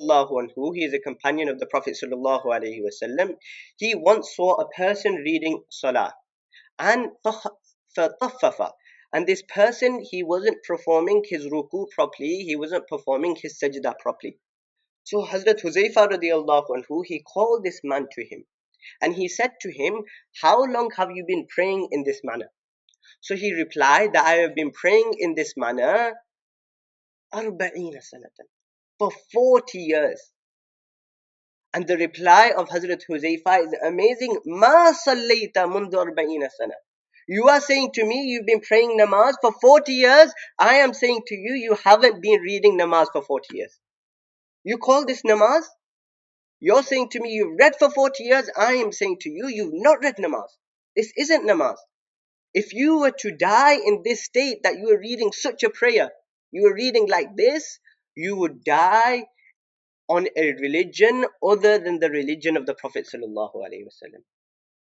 Allahu anhu, he is a companion of the Prophet sallallahu alaihi wasallam. He once saw a person reading salah and fataffafa. And this person, he wasn't performing his ruku properly, he wasn't performing his sajda properly. So Hazrat Huzaifa radiallahu anhu, he called this man to him and he said to him, how long have you been praying in this manner? So he replied that I have been praying in this manner arba'ina sanatan, for 40 years. And the reply of Hazrat Huzaifa is amazing. Ma sallayta mundu arba'ina sana. You are saying to me you've been praying namaz for 40 years. I am saying to you, you haven't been reading namaz for 40 years. You call this namaz? You're saying to me you've read for 40 years. I am saying to you, you've not read namaz. This isn't namaz. If you were to die in this state that you were reading such a prayer, you were reading like this, you would die on a religion other than the religion of the Prophet sallallahu alaihi wasallam.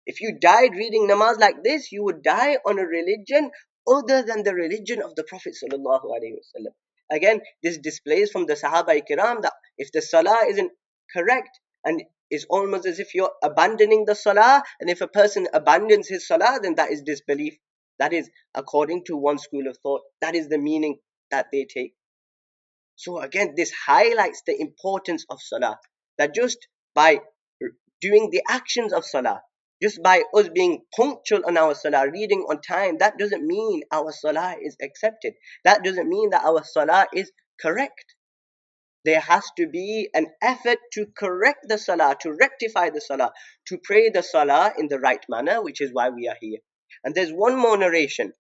If you died reading namaz like this, you would die on a religion other than the religion of the Prophet sallallahu alaihi wasallam. Again, this displays from the Sahaba Kiram that if the salah isn't correct, and it's almost as if you're abandoning the salah, and if a person abandons his salah, then that is disbelief. That is according to one school of thought. That is the meaning that they take. So again, this highlights the importance of salah. That just by doing the actions of salah, just by us being punctual on our salah, reading on time, that doesn't mean our salah is accepted. That doesn't mean that our salah is correct. There has to be an effort to correct the salah, to rectify the salah, to pray the salah in the right manner, which is why we are here. And there's one more narration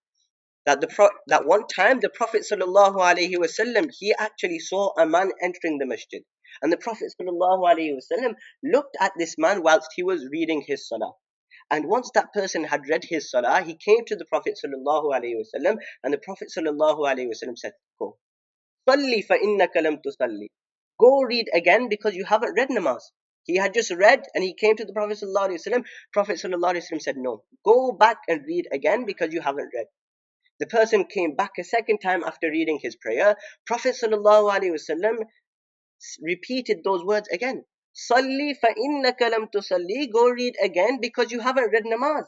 that that one time the Prophet sallallahu alaihi wasallam, he actually saw a man entering the masjid, and the Prophet sallallahu alaihi wasallam looked at this man whilst he was reading his salah. And once that person had read his salah, he came to the Prophet sallallahu alaihi wasallam, and the Prophet sallallahu alaihi wasallam said, "Go, salli fa innaka lam tusalli. Go read again because you haven't read namaz." He had just read and he came to the Prophet sallallahu alaihi wasallam. Prophet sallallahu alaihi wasallam said, "No, go back and read again because you haven't read." The person came back a second time after reading his prayer. Prophet sallallahu alaihi wasallam repeated those words again. Salli fa innaka lam tusalli. Go read again because you haven't read namaz.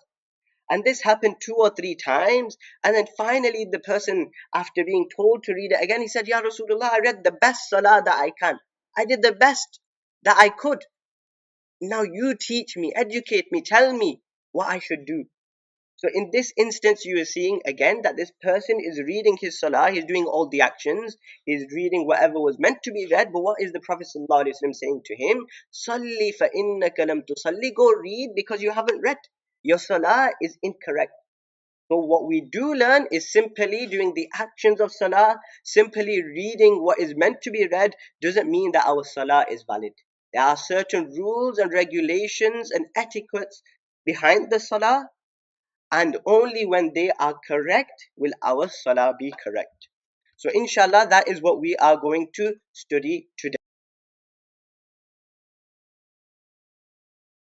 And this happened 2 or 3 times. And then finally the person, after being told to read it again, he said, Ya Rasulullah, I read the best salah that I can. I did the best that I could. Now you teach me, educate me, tell me what I should do. So in this instance, you are seeing again that this person is reading his salah, he's doing all the actions, he's reading whatever was meant to be read, but what is the Prophet ﷺ saying to him? Salli fa innaka lam tusalli. Go read because you haven't read. Your salah is incorrect. So what we do learn is simply doing the actions of salah, simply reading what is meant to be read doesn't mean that our salah is valid. There are certain rules and regulations and etiquettes behind the salah, and only when they are correct will our salah be correct. So inshallah, that is what we are going to study today.